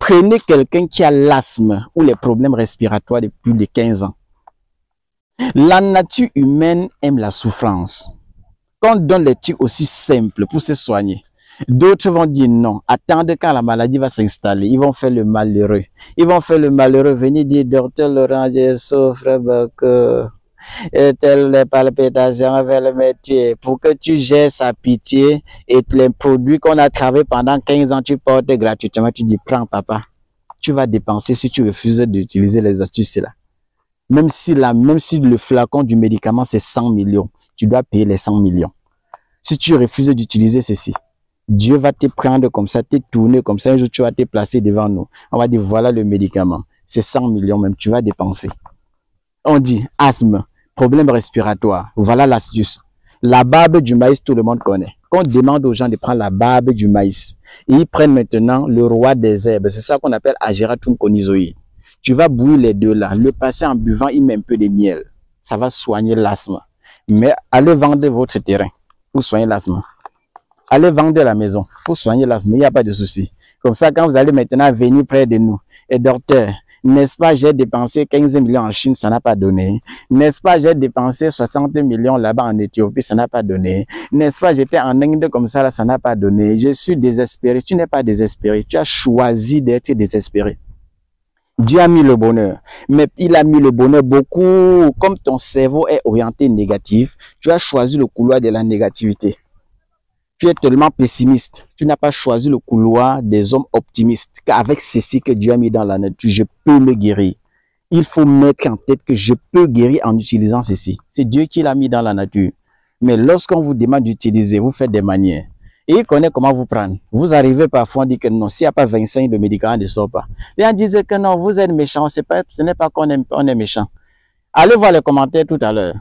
Prenez quelqu'un qui a l'asthme ou les problèmes respiratoires depuis plus de 15 ans. La nature humaine aime la souffrance. Quand on donne les trucs aussi simples pour se soigner, d'autres vont dire non, attendre quand la maladie va s'installer. Ils vont faire le malheureux. Ils vont faire le malheureux, venir dire, docteur Laurent, je souffre beaucoup. Et telles palpitations veulent me tuer. Pour que tu gères sa pitié et les produits qu'on a travaillé pendant 15 ans, tu portes gratuitement. Tu dis, prends papa. Tu vas dépenser si tu refuses d'utiliser les astuces là. Même si le flacon du médicament c'est 100 millions, tu dois payer les 100 millions. Si tu refuses d'utiliser ceci, Dieu va te prendre comme ça, te tourner comme ça. Un jour, tu vas te placer devant nous. On va dire, voilà le médicament. C'est 100 millions même, tu vas dépenser. On dit, asthme, problème respiratoire. Voilà l'astuce. La barbe du maïs, tout le monde connaît. Quand on demande aux gens de prendre la barbe du maïs, ils prennent maintenant le roi des herbes. C'est ça qu'on appelle Ageratum conizoïde. Tu vas bouillir les deux là. Le passer en buvant, il met un peu de miel. Ça va soigner l'asthme. Mais allez vendre votre terrain pour soigner l'asthme. Allez vendre la maison pour soigner l'asthme. Il n'y a pas de souci. Comme ça, quand vous allez maintenant venir près de nous, et docteur, n'est-ce pas, j'ai dépensé 15 millions en Chine, ça n'a pas donné. N'est-ce pas, j'ai dépensé 60 millions là-bas en Éthiopie, ça n'a pas donné. N'est-ce pas, j'étais en Inde comme ça, là, ça n'a pas donné. Je suis désespéré. Tu n'es pas désespéré. Tu as choisi d'être désespéré. Dieu a mis le bonheur, mais il a mis le bonheur beaucoup. Comme ton cerveau est orienté négatif, tu as choisi le couloir de la négativité. Tu es tellement pessimiste. Tu n'as pas choisi le couloir des hommes optimistes. Qu'avec ceci que Dieu a mis dans la nature, je peux me guérir. Il faut mettre en tête que je peux guérir en utilisant ceci. C'est Dieu qui l'a mis dans la nature. Mais lorsqu'on vous demande d'utiliser, vous faites des manières. Et il connaît comment vous prendre. Vous arrivez parfois à dire que non, s'il n'y a pas 25, le médicament ne sort pas. Les gens disent que non, vous êtes méchant. Ce n'est pas qu'on est méchant. Allez voir les commentaires tout à l'heure.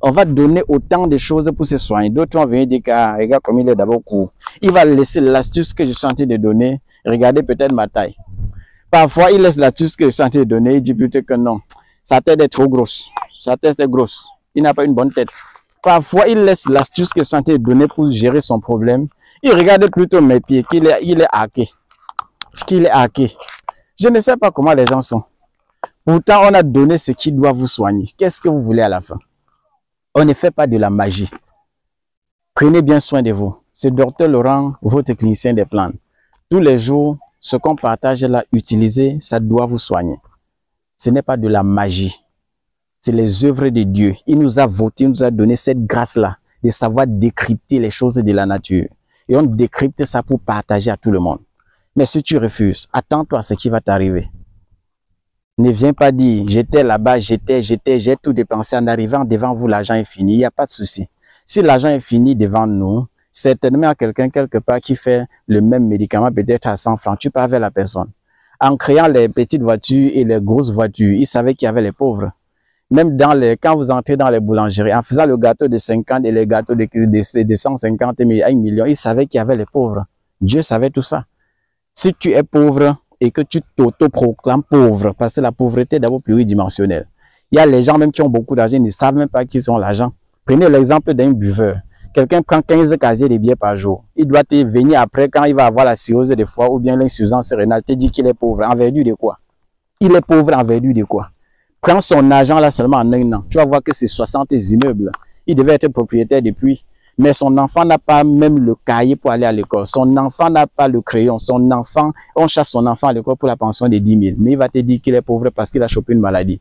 On va donner autant de choses pour se soigner. D'autres vont venir dire que, regarde comme il est d'abord court. Il va laisser l'astuce que je suis en train de donner. Regardez peut-être ma taille. Parfois, il laisse l'astuce que je suis en train de donner. Il dit plutôt que non, sa tête est trop grosse. Sa tête est grosse. Il n'a pas une bonne tête. Parfois, il laisse l'astuce que je suis en train de donner pour gérer son problème. Il regarde plutôt mes pieds, qu'il est hacké. Qu'il est hacké. Je ne sais pas comment les gens sont. Pourtant, on a donné ce qui doit vous soigner. Qu'est-ce que vous voulez à la fin? On ne fait pas de la magie. Prenez bien soin de vous. C'est Dr Laurent, votre clinicien des plantes. Tous les jours, ce qu'on partage là, utilisez, ça doit vous soigner. Ce n'est pas de la magie. C'est les œuvres de Dieu. Il nous a voté, il nous a donné cette grâce-là de savoir décrypter les choses de la nature. Et on décrypte ça pour partager à tout le monde. Mais si tu refuses, attends-toi à ce qui va t'arriver. Ne viens pas dire, j'étais là-bas, j'ai tout dépensé. En arrivant devant vous, l'argent est fini. Il n'y a pas de souci. Si l'argent est fini devant nous, certainement à quelqu'un quelque part qui fait le même médicament, peut-être à 100 francs, tu pars vers la personne. En créant les petites voitures et les grosses voitures, il savait qu'il y avait les pauvres. Même quand vous entrez dans les boulangeries, en faisant le gâteau de 50 et les gâteaux de 150 à 1 million, il savait qu'il y avait les pauvres. Dieu savait tout ça. Si tu es pauvre et que tu t'auto-proclames pauvre, parce que la pauvreté est d'abord pluridimensionnelle. Il y a les gens même qui ont beaucoup d'argent, ils ne savent même pas qu'ils ont l'argent. Prenez l'exemple d'un buveur. Quelqu'un prend 15 casiers de bière par jour. Il doit te venir après quand il va avoir la cirrhose de foie ou bien l'insuffisance rénale, te dit qu'il est pauvre. En vertu de quoi? Il est pauvre en vertu de quoi? Prends son argent là seulement en un an. Tu vas voir que c'est 60 immeubles. Il devait être propriétaire depuis. Mais son enfant n'a pas même le cahier pour aller à l'école. Son enfant n'a pas le crayon. Son enfant, on chasse son enfant à l'école pour la pension de 10 000. Mais il va te dire qu'il est pauvre parce qu'il a chopé une maladie.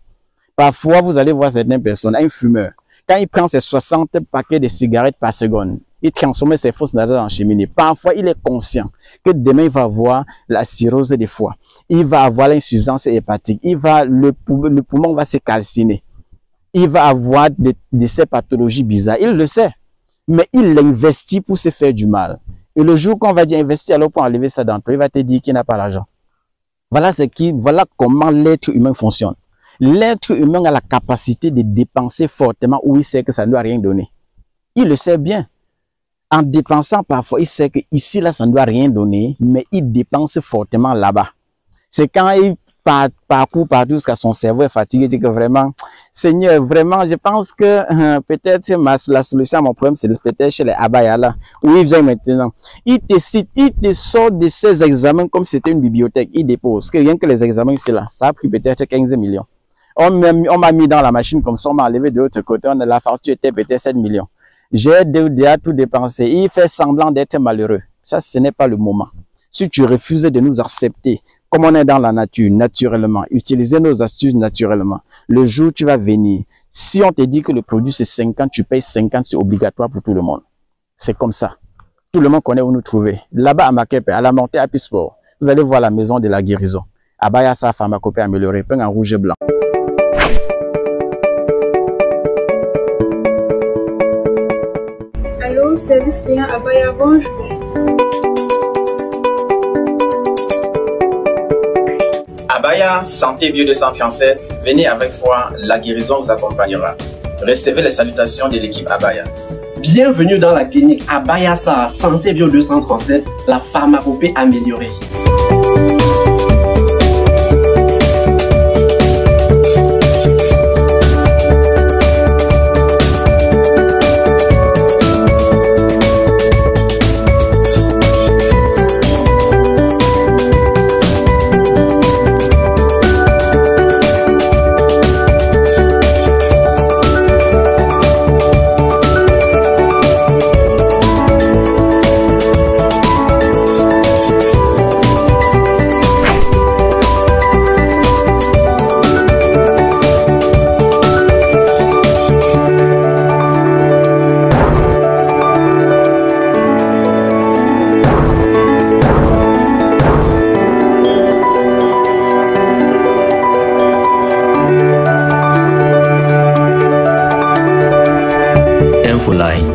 Parfois, vous allez voir certaines personnes, un fumeur, quand il prend ses 60 paquets de cigarettes par seconde, il transforme ses fausses nasales en cheminée. Parfois, il est conscient que demain, il va avoir la cirrhose de foie. Il va avoir l'insuffisance hépatique. Le poumon va se calciner. Il va avoir ces pathologies bizarres. Il le sait. Mais il investit pour se faire du mal. Et le jour qu'on va dire investir alors pour enlever ça d'emploi, il va te dire qu'il n'a pas l'argent. Voilà comment l'être humain fonctionne. L'être humain a la capacité de dépenser fortement où il sait que ça ne doit rien donner. Il le sait bien. En dépensant parfois, il sait que ici, là, ça ne doit rien donner, mais il dépense fortement là-bas. C'est quand il parcourt partout jusqu'à son cerveau est fatigué, il dit que vraiment, Seigneur, vraiment, je pense que peut-être la solution à mon problème, c'est peut-être chez les Abaya là, où ils viennent maintenant. Ils te citent, ils te sortent de ces examens comme si c'était une bibliothèque. Ils déposent. Que rien que les examens, c'est là. Ça a pris peut-être 15 millions. On m'a mis dans la machine comme ça, on m'a enlevé de l'autre côté. La facture était peut-être 7 millions. J'ai déjà tout dépensé. Il fait semblant d'être malheureux. Ça, ce n'est pas le moment. Si tu refuses de nous accepter, comme on est dans la nature, naturellement, utiliser nos astuces naturellement, le jour où tu vas venir, si on te dit que le produit c'est 50, tu payes 50, c'est obligatoire pour tout le monde. C'est comme ça. Tout le monde connaît où nous trouver. Là-bas à Makepe, à la montée à Pisport, vous allez voir la maison de la guérison. Abaya sa pharmacopée améliorée, peint en rouge et blanc. Allô, service client Abaya, bonjour. Abaya, santé bio 200 français, venez avec foi, la guérison vous accompagnera. Recevez les salutations de l'équipe Abaya. Bienvenue dans la clinique Abaya Sa Santé Bio 237, la pharmacopée améliorée. Infoline,